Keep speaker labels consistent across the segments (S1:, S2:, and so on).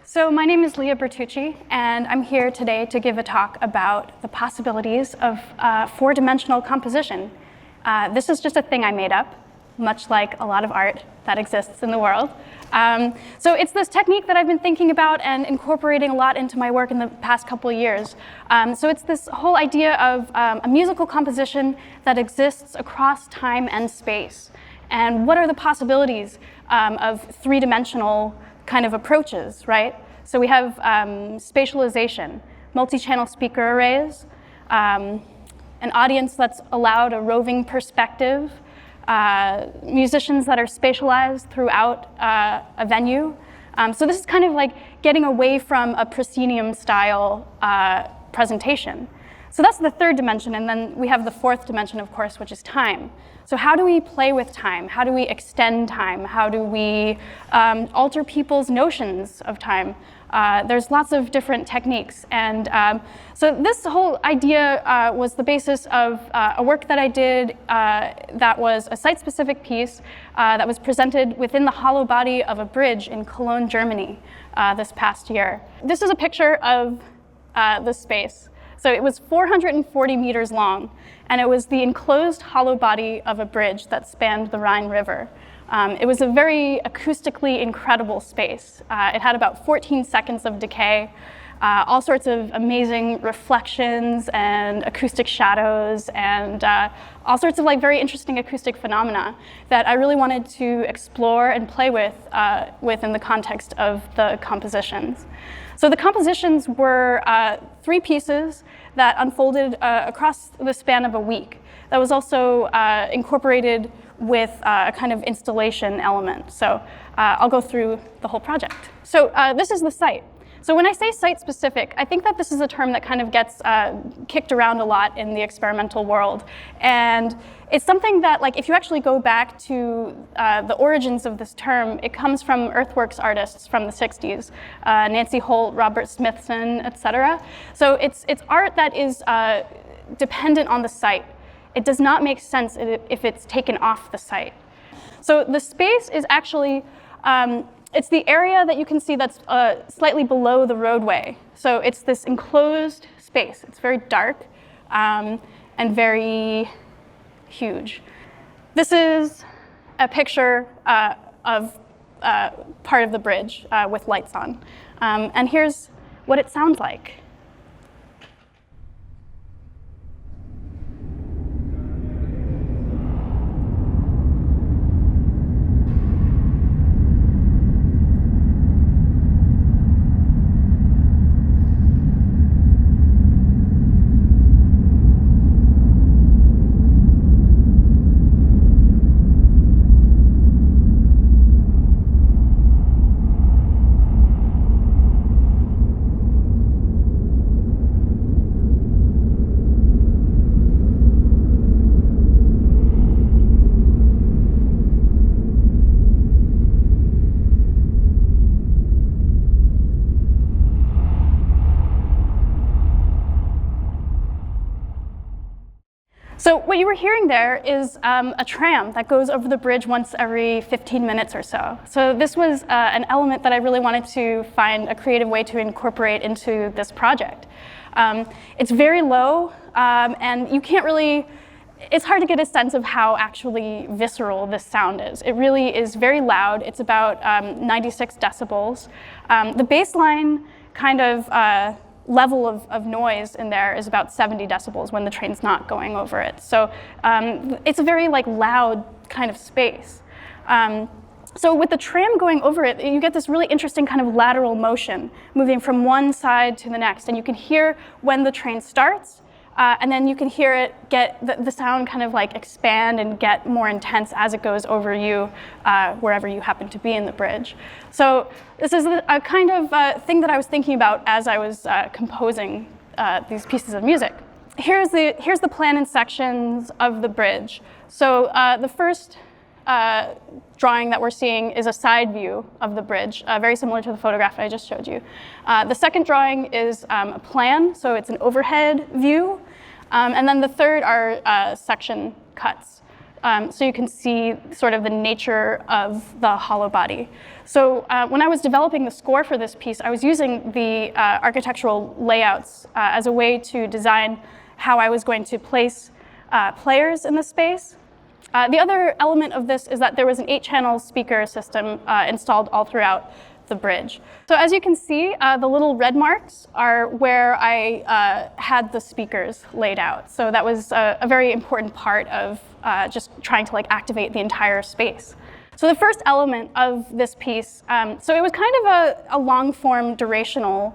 S1: So my name is Lea Bertucci, and I'm here today to give a talk about the possibilities of four-dimensional composition. This is just a thing I made up, much like a lot of art that exists in the world. So it's this technique that I've been thinking about and incorporating a lot into my work in the past couple of years. So it's this whole idea of a musical composition that exists across time and space. And what are the possibilities of three-dimensional kind of approaches, right? So we have spatialization, multi-channel speaker arrays, an audience that's allowed a roving perspective, musicians that are spatialized throughout a venue. So this is kind of like getting away from a proscenium style presentation. So that's the third dimension, and then we have the fourth dimension, of course, which is time. So how do we play with time? How do we extend time? How do we alter people's notions of time? There's lots of different techniques. And so this whole idea was the basis of a work that I did that was a site-specific piece that was presented within the hollow body of a bridge in Cologne, Germany this past year. This is a picture of this space. So it was 440 meters long, and it was the enclosed hollow body of a bridge that spanned the Rhine River. It was a very acoustically incredible space. It had about 14 seconds of decay, all sorts of amazing reflections and acoustic shadows, and all sorts of very interesting acoustic phenomena that I really wanted to explore and play with within the context of the compositions. So the compositions were three pieces that unfolded across the span of a week. That was also incorporated with a kind of installation element. So I'll go through the whole project. So this is the site. So when I say site-specific, I think that this is a term that kind of gets kicked around a lot in the experimental world. And it's something that, if you actually go back to the origins of this term, it comes from earthworks artists from the 60s, Nancy Holt, Robert Smithson, etc. So it's art that is dependent on the site. It does not make sense if it's taken off the site. So the space is actually, it's the area that you can see that's slightly below the roadway. So it's this enclosed space. It's very dark and very huge. This is a picture of part of the bridge with lights on. And here's what it sounds like. So what you were hearing there is a tram that goes over the bridge once every 15 minutes or so. So this was an element that I really wanted to find a creative way to incorporate into this project. It's very low, and you can't really, it's hard to get a sense of how actually visceral this sound is. It really is very loud. It's about 96 decibels. The baseline kind of level of noise in there is about 70 decibels when the train's not going over it. So it's a very loud kind of space. So with the tram going over it, you get this really interesting kind of lateral motion, moving from one side to the next. And you can hear when the train starts, and then you can hear it get the sound kind of expand and get more intense as it goes over you, wherever you happen to be in the bridge. So this is a kind of thing that I was thinking about as I was composing these pieces of music. Here's the plan and sections of the bridge. So the first drawing that we're seeing is a side view of the bridge, very similar to the photograph I just showed you. The second drawing is a plan, so it's an overhead view. And then the third are section cuts. so you can see sort of the nature of the hollow body. So when I was developing the score for this piece, I was using the architectural layouts as a way to design how I was going to place players in the space. The other element of this is that there was an 8-channel speaker system installed all throughout the bridge. So as you can see, the little red marks are where I had the speakers laid out. So that was a very important part of just trying to like activate the entire space. So the first element of this piece, so it was kind of a long-form durational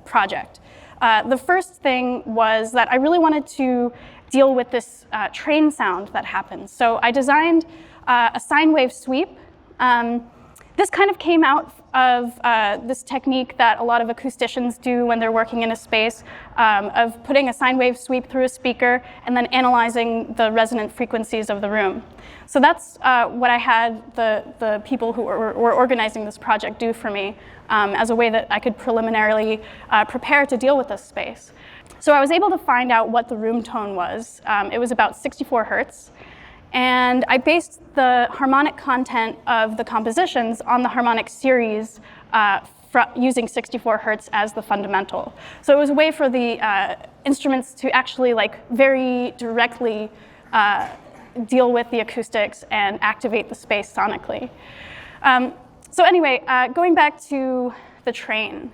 S1: project. The first thing was that I really wanted to deal with this train sound that happens. So I designed a sine wave sweep. This kind of came out of this technique that a lot of acousticians do when they're working in a space, of putting a sine wave sweep through a speaker and then analyzing the resonant frequencies of the room. So that's what I had the people who were organizing this project do for me as a way that I could preliminarily prepare to deal with this space. So I was able to find out what the room tone was. It was about 64 hertz. And I based the harmonic content of the compositions on the harmonic series using 64 hertz as the fundamental. So it was a way for the instruments to actually like very directly deal with the acoustics and activate the space sonically. So anyway, going back to the train.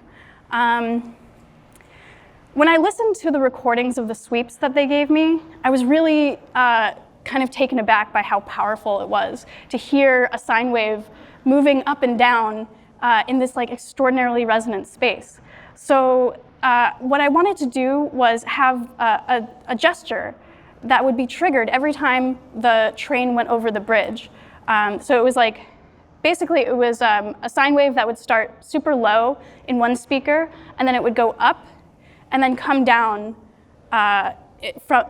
S1: When I listened to the recordings of the sweeps that they gave me, I was really kind of taken aback by how powerful it was to hear a sine wave moving up and down in this like extraordinarily resonant space. So what I wanted to do was have a gesture that would be triggered every time the train went over the bridge. So it was like, basically it was a sine wave that would start super low in one speaker, and then it would go up and then come down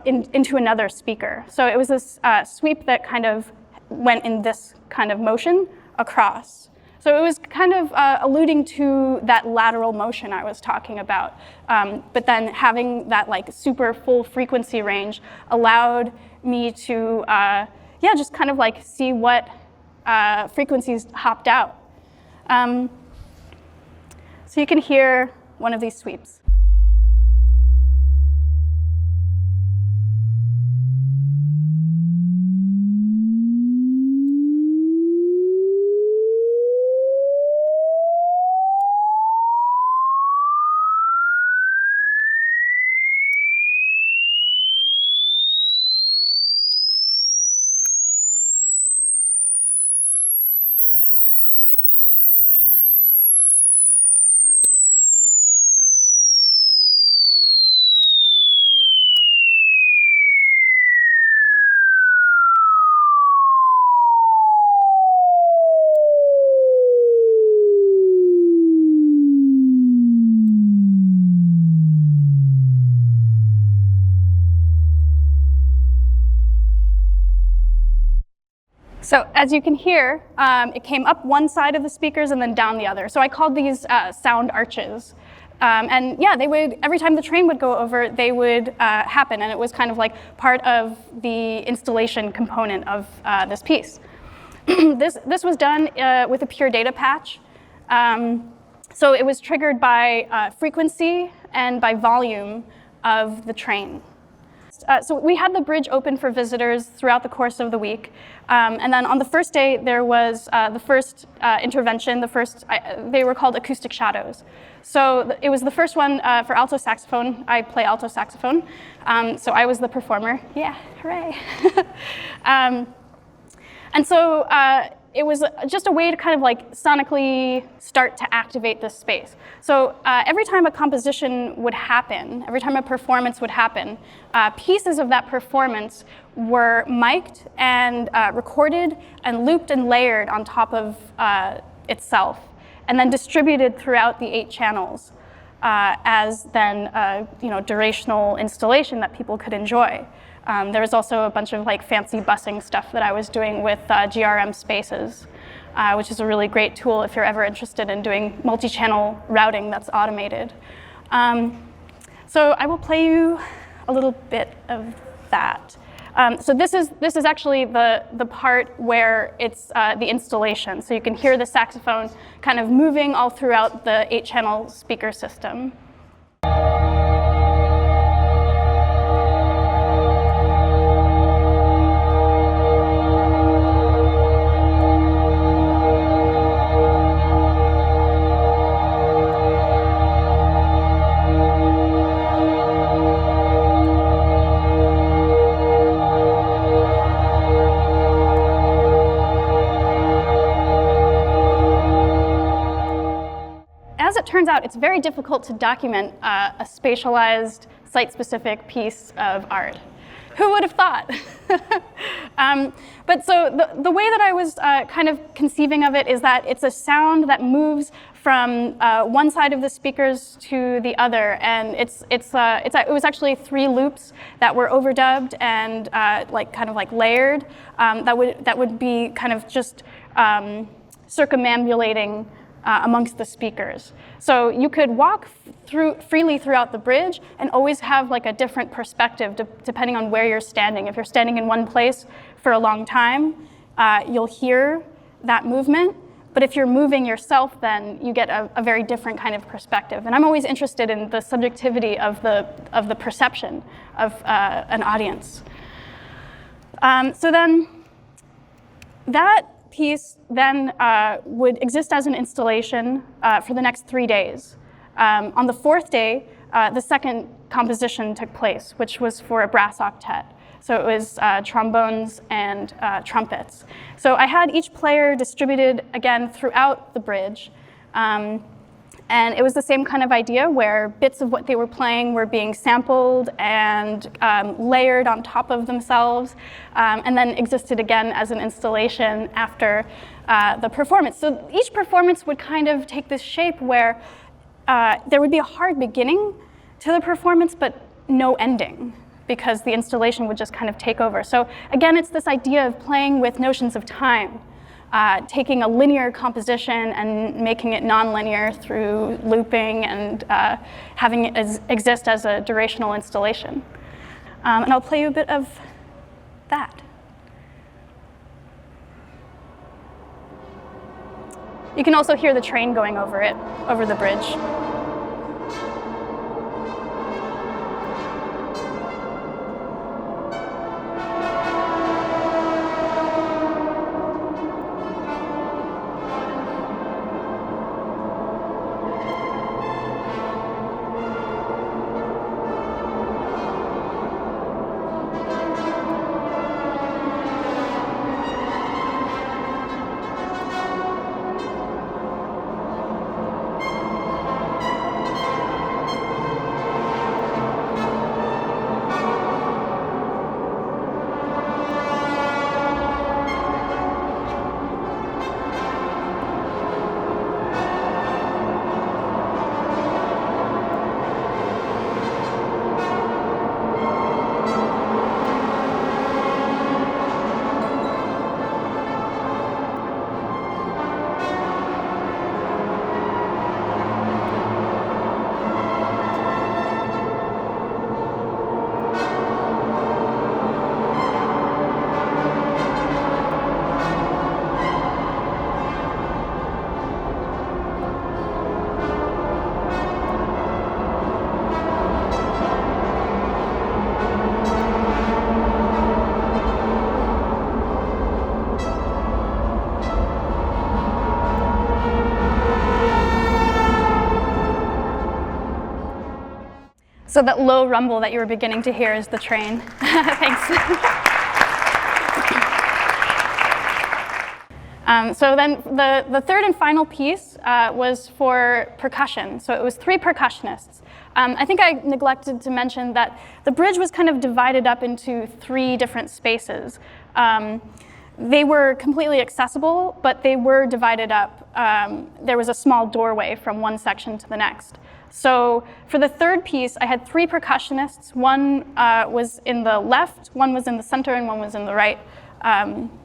S1: into another speaker. So it was this sweep that kind of went in this kind of motion across. So it was kind of alluding to that lateral motion I was talking about. But then having that like super full frequency range allowed me to, yeah, just kind of like see what frequencies hopped out. So you can hear one of these sweeps. So as you can hear, it came up one side of the speakers and then down the other. So I called these sound arches. And yeah, they would, every time the train would go over, they would happen. And it was kind of like part of the installation component of this piece. This was done with a pure data patch. So it was triggered by frequency and by volume of the train. So we had the bridge open for visitors throughout the course of the week. And then on the first day, there was the first intervention, they were called acoustic shadows. So it was the first one for alto saxophone. I play alto saxophone. So I was the performer. Yeah, hooray. And so it was just a way to kind of like sonically start to activate this space. So every time a composition would happen, every time a performance would happen, pieces of that performance were mic'd and recorded and looped and layered on top of itself, and then distributed throughout the 8 channels as then durational installation that people could enjoy. There was also a bunch of like fancy busing stuff that I was doing with GRM spaces, which is a really great tool if you're ever interested in doing multi-channel routing that's automated. So I will play you a little bit of that. So this is actually the part where it's the installation. So you can hear the saxophone kind of moving all throughout the 8-channel speaker system. As it turns out, it's very difficult to document a spatialized, site-specific piece of art. Who would have thought? But so the way that I was kind of conceiving of it is that it's a sound that moves from one side of the speakers to the other, and it was actually 3 loops that were overdubbed and kind of layered that would be kind of just circumambulating amongst the speakers. So you could walk freely throughout the bridge and always have like a different perspective depending on where you're standing. If you're standing in one place for a long time, you'll hear that movement. But if you're moving yourself, then you get a very different kind of perspective. And I'm always interested in the subjectivity of the perception of an audience. So then that piece then would exist as an installation for the next 3 days. On the 4th day, the second composition took place, which was for a brass octet. So it was trombones and trumpets. So I had each player distributed again throughout the bridge. And it was the same kind of idea where bits of what they were playing were being sampled and layered on top of themselves, and then existed again as an installation after the performance. So each performance would kind of take this shape where there would be a hard beginning to the performance, but no ending, because the installation would just kind of take over. So again, it's this idea of playing with notions of time. Taking a linear composition and making it nonlinear through looping and having it exist as a durational installation. And I'll play you a bit of that. You can also hear the train going over it, over the bridge. So that low rumble that you were beginning to hear is the train. Thanks. So then the third and final piece was for percussion. So it was 3 percussionists. I think I neglected to mention that the bridge was kind of divided up into 3 different spaces. They were completely accessible, but they were divided up. There was a small doorway from one section to the next. So for the third piece, I had 3 percussionists. One was in the left, one was in the center, and one was in the right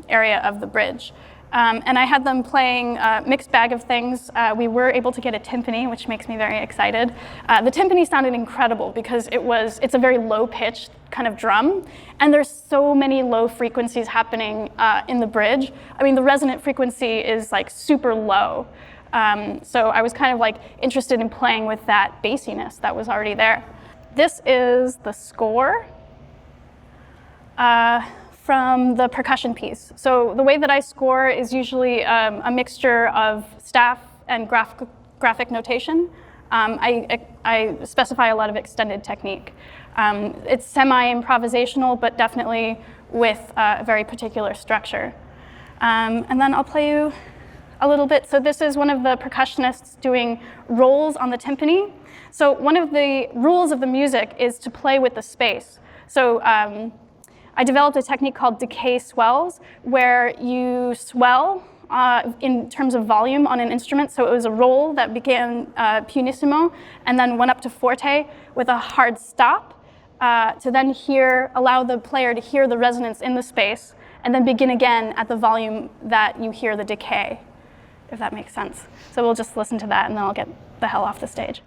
S1: area of the bridge. And I had them playing a mixed bag of things. We were able to get a timpani, which makes me very excited. The timpani sounded incredible because it's a very low-pitched kind of drum, and there's so many low frequencies happening in the bridge. I mean, the resonant frequency is like super low. So I was kind of like interested in playing with that bassiness that was already there. This is the score from the percussion piece. So the way that I score is usually a mixture of staff and graphic notation. I specify a lot of extended technique. It's semi-improvisational, but definitely with a very particular structure. And then I'll play you a little bit. So this is one of the percussionists doing rolls on the timpani. So one of the rules of the music is to play with the space. So I developed a technique called decay swells, where you swell in terms of volume on an instrument. So it was a roll that began pianissimo and then went up to forte with a hard stop to then allow the player to hear the resonance in the space, and then begin again at the volume that you hear the decay, if that makes sense. So we'll just listen to that, and then I'll get the hell off the stage.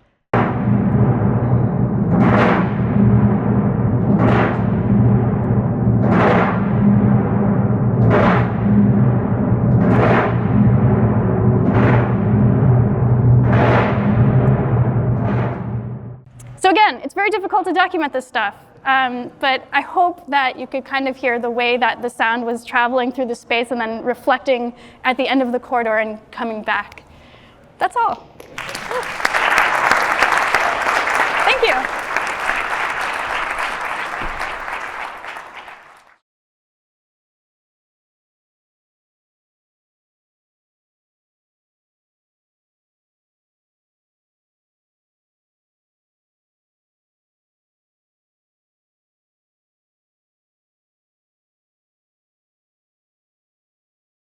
S1: So again, it's very difficult to document this stuff, but I hope that you could kind of hear the way that the sound was traveling through the space and then reflecting at the end of the corridor and coming back. That's all. Thank you.